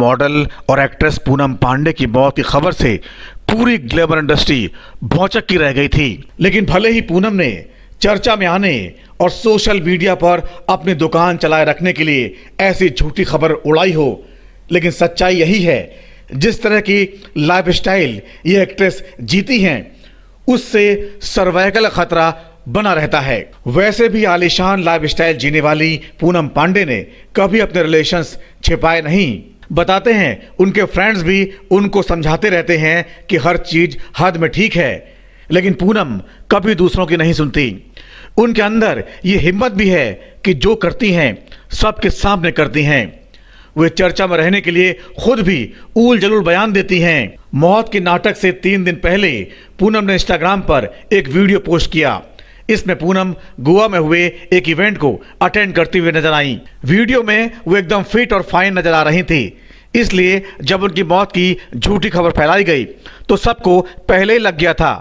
Model और actress Poonam Pandey की मौत की खबर से पूरी ग्लैमर इंडस्ट्री भौचक की रह गई थी। लेकिन भले ही पूनम ने चर्चा में आने और सोशल मीडिया पर अपनी दुकान चलाए रखने के लिए ऐसी झूठी खबर उड़ाई हो, लेकिन सच्चाई यही है, जिस तरह की लाइफस्टाइल ये एक्ट्रेस जीती हैं उससे सर्वाइकल खतरा बना रहता है। वैसे भी आलीशान लाइफस्टाइल जीने वाली पूनम पांडे ने कभी अपने रिलेशंस छिपाए नहीं। बताते हैं उनके फ्रेंड्स भी उनको समझाते रहते हैं कि हर चीज हद में ठीक है, लेकिन पूनम कभी दूसरों की नहीं सुनती। उनके अंदर ये हिम्मत भी है कि जो करती हैं सबके सामने करती हैं। वे चर्चा में रहने के लिए खुद भी ऊल जलूल बयान देती हैं। मौत के नाटक से 3 दिन पहले पूनम ने इंस्टाग्राम पर एक वीडियो पोस्ट किया। इसमें पूनम गोवा में हुए एक इवेंट को अटेंड करती हुए नजर आई। वीडियो में वो एकदम फिट और फाइन नजर आ रही थी। इसलिए जब उनकी मौत की झूठी खबर फैलाई गई तो सबको पहले ही लग गया था।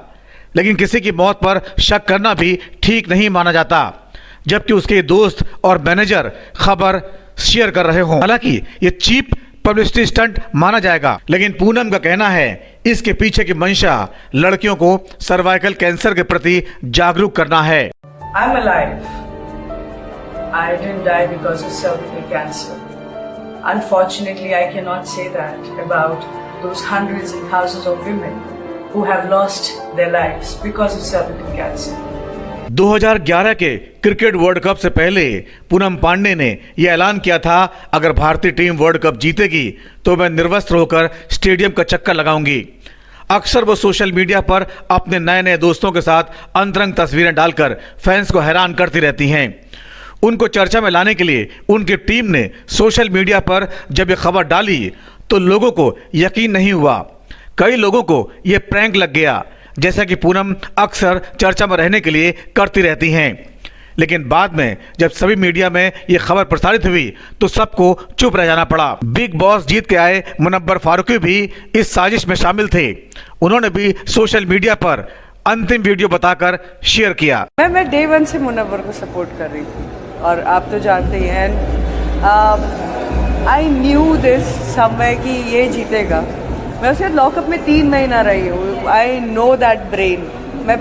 लेकिन किसी की मौत पर शक करना भी ठीक नहीं माना जाता, जबकि उसके दोस्त और मैनेजर खबर शेयर कर रहे हों। हालांकि ये चीप पब्लिसिटी स्टंट माना जाएगा, लेकिन पूनम का कहना है इसके पीछे की मंशा लड़कियों को सर्वाइकल कैंसर के प्रति जागरूक करना है। I'm alive. I didn't die because of cervical cancer. Unfortunately, I cannot say that about those hundreds and thousands of women who have lost their lives because of cervical cancer. 2011 के cricket world cup से पहले पूनम पांडे ने यह ऐलान किया था, अगर भारतीय टीम वर्ल्ड कप जीतेगी तो मैं निर्वस्त्र होकर स्टेडियम का चक्कर लगाऊंगी। अक्सर वो सोशल मीडिया पर अपने नए नए दोस्तों के साथ अंतरंग तस्वीरें डालकर फैंस को हैरान करती रहती हैं। उनको चर्चा में लाने के लिए उनकी टीम ने सोशल मीडिया पर जब ये खबर डाली तो लोगों को यकीन नहीं हुआ। कई लोगों को ये प्रैंक लग गया, जैसा कि पूनम अक्सर चर्चा में रहने के लिए करती रहती हैं। लेकिन बाद में जब सभी मीडिया में ये खबर प्रसारित हुई तो सबको चुप रह जाना पड़ा। बिग बॉस जीत के आए मुनव्वर फारूकी भी इस साजिश में शामिल थे। उन्होंने भी सोशल मीडिया पर अंतिम वीडियो बताकर शेयर किया। मैं डे 1 से मुनव्वर को सपोर्ट कर रही थी और आप तो जानते ही हैं, आई न्यू दिस समय कि ये जीतेगा। मैं उसके लॉकअप में 3 महीना रही हूँ। I know that brain. मैं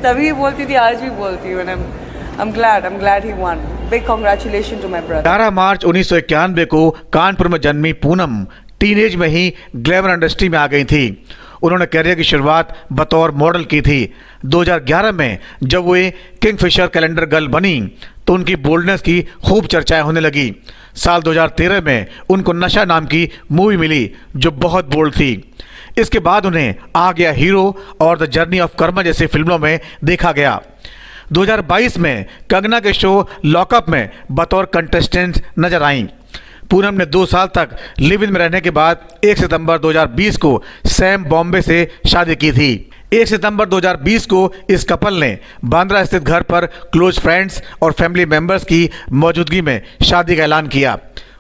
तभी बोलती थी, आज भी बोलती हूँ। I'm glad he won. Big congratulations to my brother. 11 मार्च 1991 को कानपुर में जन्मी पूनम टीनेज में ही ग्लैमर इंडस्ट्री में आ गई थी। उन्होंने करियर की शुरुआत बतौर मॉडल की थी। 2011 में जब वो किंगफिशर कैलेंडर गर्ल बनी तो उनकी बोल्डनेस की खूब चर्चाएं होने लगी। साल 2013 में उनको नशा नाम की मूवी मिली जो बहुत बोल्ड थी। इसके बाद उन्हें आ गया हीरो और द जर्नी ऑफ कर्मा जैसी फिल्मों में देखा गया। 2022 में कंगना के शो लॉकअप में बतौर कंटेस्टेंट नजर आईं। पूनम ने 2 साल तक लिव इन में रहने के बाद 1 सितंबर 2020 को सैम बॉम्बे से शादी की थी। 1 सितंबर 2020 को इस कपल ने बांद्रा स्थित घर पर क्लोज फ्रेंड्स और फैमिली मेंबर्स की मौजूदगी में शादी का ऐलान किया।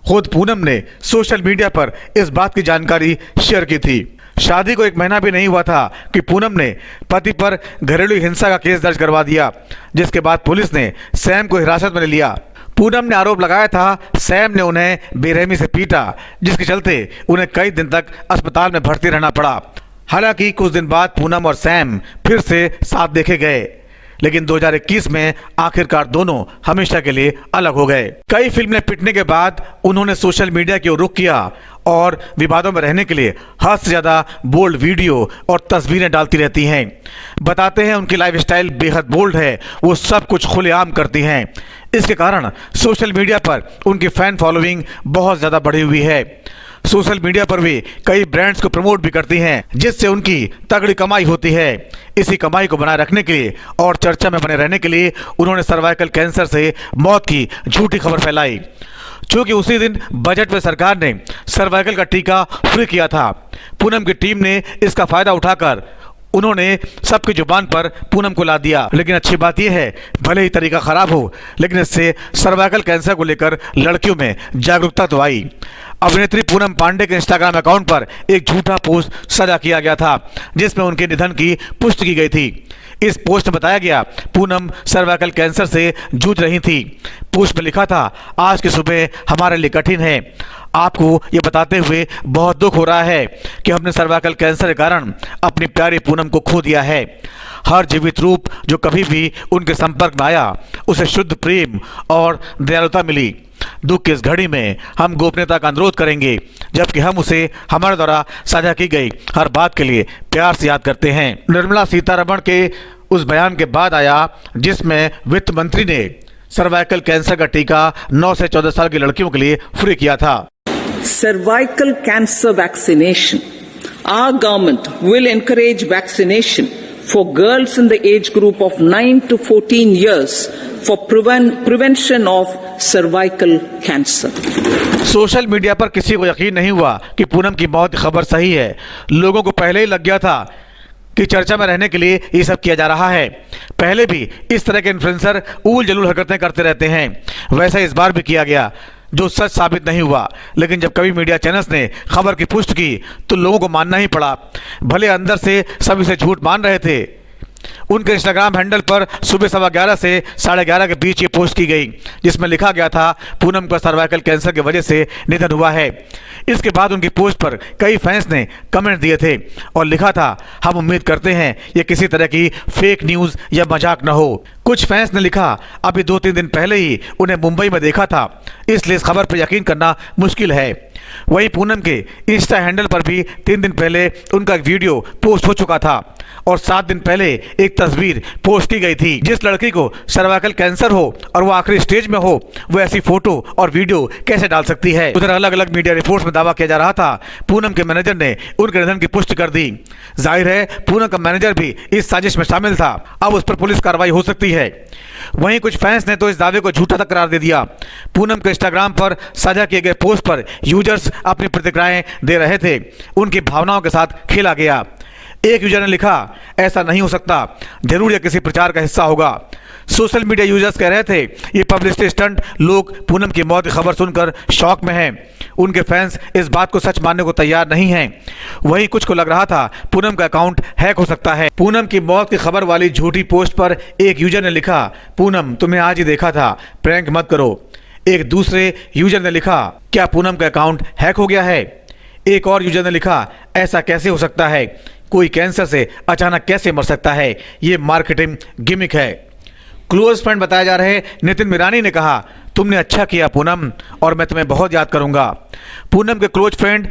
खुद पूनम ने सोशल मीडिया पर इस बात की जानकारी शेयर की थी। शादी को 1 महीना भी नहीं हुआ था कि पूनम ने पति पर घरेलू हिंसा का केस दर्ज करवा दिया, जिसके बाद पुलिस ने सैम को हिरासत में ले लिया। पूनम ने आरोप लगाया था सैम ने उन्हें बेरहमी से पीटा, जिसके चलते उन्हें कई दिन तक अस्पताल में भर्ती रहना पड़ा। हालांकि कुछ दिन बाद पूनम और सैम फिर से साथ देखे गए, लेकिन 2021 में आखिरकार दोनों हमेशा के लिए अलग हो गए। कई फिल्में पिटने के बाद उन्होंने सोशल मीडिया की ओर रुख किया और विवादों में रहने के लिए हद से ज़्यादा बोल्ड वीडियो और तस्वीरें डालती रहती हैं। बताते हैं उनकी लाइफस्टाइल बेहद बोल्ड है, वो सब कुछ खुलेआम करती हैं। इसके कारण सोशल मीडिया पर उनकी फैन फॉलोइंग बहुत ज़्यादा बढ़ी हुई है। सोशल मीडिया पर भी कई ब्रांड्स को प्रमोट भी करती हैं, जिससे उनकी तगड़ी कमाई होती है। इसी कमाई को बनाए रखने के लिए और चर्चा में बने रहने के लिए उन्होंने सर्वाइकल कैंसर से मौत की झूठी खबर फैलाई। चूंकि उसी दिन बजट में सरकार ने सर्वाइकल का टीका फ्री किया था, पूनम की टीम ने इसका फायदा उठाकर उन्होंने सबकी जुबान पर पूनम को ला दिया। लेकिन अच्छी बात यह है, भले ही तरीका खराब हो, लेकिन इससे सर्वाइकल कैंसर को लेकर लड़कियों में जागरूकता तो आई। अभिनेत्री पूनम पांडे के इंस्टाग्राम अकाउंट पर एक झूठा पोस्ट साझा किया गया था, जिसमें उनके निधन की पुष्टि की गई थी। इस पोस्ट में बताया गया पूनम सर्वाइकल कैंसर से जूझ रही थी। पोस्ट में लिखा था, आज की सुबह हमारे लिए कठिन है। आपको ये बताते हुए बहुत दुख हो रहा है कि हमने सर्वाइकल कैंसर के कारण अपनी प्यारी पूनम को खो दिया है। हर जीवित रूप जो कभी भी उनके संपर्क में आया उसे शुद्ध प्रेम और दयालुता मिली। दुख की इस घड़ी में हम गोपनीयता का अनुरोध करेंगे, जबकि हम उसे हमारे द्वारा साझा की गई हर बात के लिए प्यार से याद करते हैं। निर्मला सीतारमण के उस बयान के बाद आया जिसमें वित्त मंत्री ने सर्वाइकल कैंसर का टीका 9 से 14 साल की लड़कियों के लिए फ्री किया था। Cervical cancer vaccination. Our government will encourage vaccination for girls in the age group of 9 to 14 years for prevention of cervical cancer. Social media पर किसी को यकीन नहीं हुआ कि पूनम की मौत की खबर सही है। लोगों को पहले ही लग गया था कि चर्चा में रहने के लिए ये सब किया जा रहा है। पहले भी इस तरह के इन्फ्लुएंसर ऊल जलूल हरकतें करते रहते हैं, वैसा इस बार भी किया गया, जो सच साबित नहीं हुआ। लेकिन जब कभी मीडिया चैनल्स ने खबर की पुष्टि की तो लोगों को मानना ही पड़ा। भले अंदर से सब इसे झूठ मान रहे थे। उनके इंस्टाग्राम हैंडल पर सुबह 11:15 से 11:30 के बीच ये पोस्ट की गई, जिसमें लिखा गया था पूनम का सर्वाइकल कैंसर की वजह से निधन हुआ है। इसके बाद उनकी पोस्ट पर कई फैंस ने कमेंट दिए थे और लिखा था, हम उम्मीद करते हैं ये किसी तरह की फेक न्यूज़ या मजाक न हो। कुछ फैंस ने लिखा, अभी 2-3 दिन पहले ही उन्हें मुंबई में देखा था, इसलिए इस खबर पर यकीन करना मुश्किल है। वहीं पूनम के इंस्टा हैंडल पर भी 3 दिन पहले उनका एक वीडियो पोस्ट हो चुका था और 7 दिन पहले एक तस्वीर पोस्ट की गई थी। जिस लड़की को सर्वाइकल कैंसर हो और वो आखिरी स्टेज में हो, वो ऐसी फोटो और वीडियो कैसे डाल सकती है। उधर अलग अलग मीडिया रिपोर्ट्स में दावा किया जा रहा था पूनम के मैनेजर ने उनके निधन की पुष्टि कर दी। जाहिर है पूनम का मैनेजर भी इस साजिश में शामिल था। अब उस पर पुलिस कार्रवाई हो सकती है। वहीं कुछ फैंस ने तो इस दावे को झूठा तक करार दे दिया। पूनम के इंस्टाग्राम पर साझा किए गए पोस्ट पर यूजर्स अपनी प्रतिक्रियाएं दे रहे थे। उनकी भावनाओं के साथ खेला गया। एक यूजर ने लिखा, ऐसा नहीं हो सकता, जरूर यह किसी प्रचार का हिस्सा होगा। सोशल मीडिया यूजर्स कह रहे थे ये पब्लिसिटी स्टंट। लोग पूनम की मौत की खबर सुनकर शॉक में हैं। उनके फैंस इस बात को सच मानने को तैयार नहीं हैं। वहीं कुछ को लग रहा था पूनम का अकाउंट हैक हो सकता है। पूनम की मौत की खबर वाली झूठी पोस्ट पर एक यूजर ने लिखा, पूनम तुम्हें आज ही देखा था, प्रैंक मत करो। एक दूसरे यूजर ने लिखा, क्या पूनम का अकाउंट हैक हो गया है? एक और यूजर ने लिखा, ऐसा कैसे हो सकता है, कोई कैंसर से अचानक कैसे मर सकता है, ये मार्केटिंग गिमिक है। क्लोज फ्रेंड बताए जा रहे नितिन मिरानी ने कहा, तुमने अच्छा किया पूनम, और मैं तुम्हें बहुत याद करूंगा। पूनम के क्लोज फ्रेंड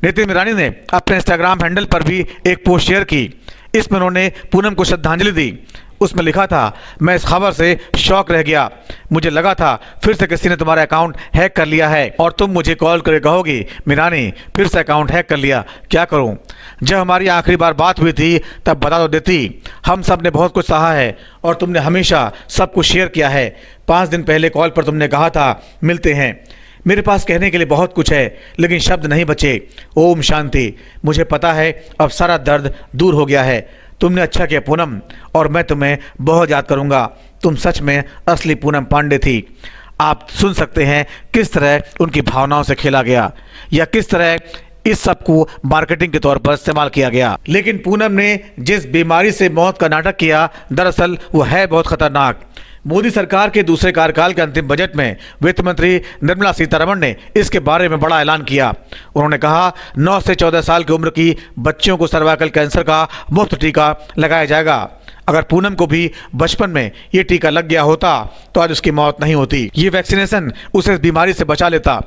नितिन मिरानी ने अपने इंस्टाग्राम हैंडल पर भी एक पोस्ट शेयर की। इसमें उन्होंने पूनम को श्रद्धांजलि दी। उसमें लिखा था, मैं इस खबर से शॉक रह गया, मुझे लगा था फिर से किसी ने तुम्हारा अकाउंट हैक कर लिया है और तुम मुझे कॉल करके कहोगी, मिरानी फिर से अकाउंट हैक कर लिया, क्या करूं? जब हमारी आखिरी बार बात हुई थी तब बता तो देती। हम सब ने बहुत कुछ सहा है और तुमने हमेशा सब कुछ शेयर किया है। 5 दिन पहले कॉल पर तुमने कहा था मिलते हैं। मेरे पास कहने के लिए बहुत कुछ है लेकिन शब्द नहीं बचे। ओम शांति। मुझे पता है अब सारा दर्द दूर हो गया है। तुमने अच्छा किया पूनम, और मैं तुम्हें बहुत याद करूंगा। तुम सच में असली पूनम पांडे थी। आप सुन सकते हैं किस तरह उनकी भावनाओं से खेला गया या किस तरह इस सब को मार्केटिंग के तौर पर इस्तेमाल किया गया। लेकिन पूनम ने जिस बीमारी से मौत का नाटक किया, दरअसल वो है बहुत खतरनाक। मोदी सरकार के दूसरे कार्यकाल के अंतिम बजट में वित्त मंत्री निर्मला सीतारमण ने इसके बारे में बड़ा ऐलान किया। उन्होंने कहा 9 से 14 साल की उम्र की बच्चियों को सर्वाइकल कैंसर का मुफ्त टीका लगाया जाएगा। अगर पूनम को भी बचपन में ये टीका लग गया होता तो आज उसकी मौत नहीं होती। ये वैक्सीनेशन उसे इस बीमारी से बचा लेता।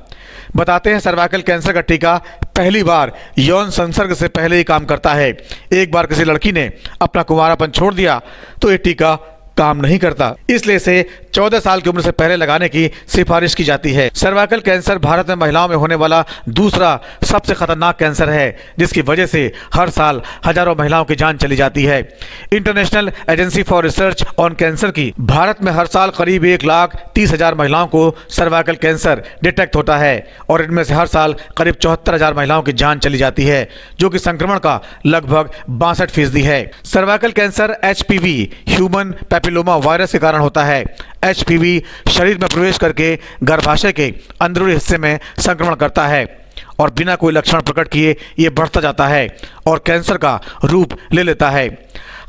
बताते हैं सर्वाइकल कैंसर का टीका पहली बार यौन संसर्ग से पहले ही काम करता है। एक बार किसी लड़की ने अपना कुंवारापन छोड़ दिया तो ये टीका काम नहीं करता, इसलिए इसे 14 साल की उम्र से पहले लगाने की सिफारिश की जाती है। सर्वाइकल कैंसर भारत में महिलाओं में होने वाला दूसरा सबसे खतरनाक कैंसर है, जिसकी वजह से हर साल हजारों महिलाओं की जान चली जाती है। International agency for research on cancer की भारत में हर साल करीब 1,30,000 महिलाओं को सर्वाइकल कैंसर डिटेक्ट होता है और इनमें से हर साल करीब 74,000 महिलाओं की जान चली जाती है, जो कि संक्रमण का लगभग 62% है। Cervical cancer HPV human papilloma virus के कारण होता है। HPV शरीर में प्रवेश करके गर्भाशय के अंदरूनी हिस्से में संक्रमण करता है और बिना कोई लक्षण प्रकट किए ये बढ़ता जाता है और कैंसर का रूप ले लेता है।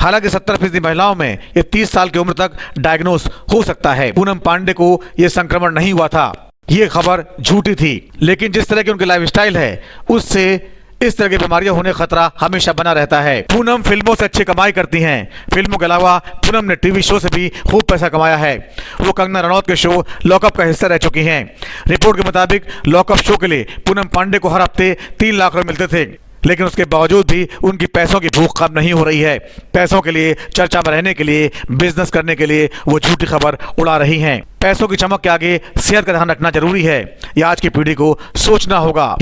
हालांकि 70% महिलाओं में ये 30 साल की उम्र तक डायग्नोस हो सकता है। पूनम पांडे को ये संक्रमण नहीं हुआ था, ये खबर झूठी थी। लेकिन जिस तरह की उनकी लाइफस्टाइल है उससे इस तरह की बीमारियां होने का खतरा हमेशा बना रहता है। पूनम फिल्मों से अच्छी कमाई करती हैं। फिल्मों के अलावा पूनम ने टीवी शो से भी खूब पैसा कमाया है। वो कंगना रनौत के शो लॉकअप का हिस्सा रह चुकी हैं। रिपोर्ट के मुताबिक लॉकअप शो के लिए पूनम पांडे को हर हफ्ते 3 लाख रुपए मिलते थे, लेकिन उसके बावजूद भी उनकी पैसों की भूख कम नहीं हो रही है। पैसों के लिए, चर्चा में रहने के लिए, बिजनेस करने के लिए वो झूठी खबर उड़ा रही हैं। पैसों की चमक के आगे सेहत का ध्यान रखना जरूरी है, यह आज की पीढ़ी को सोचना होगा।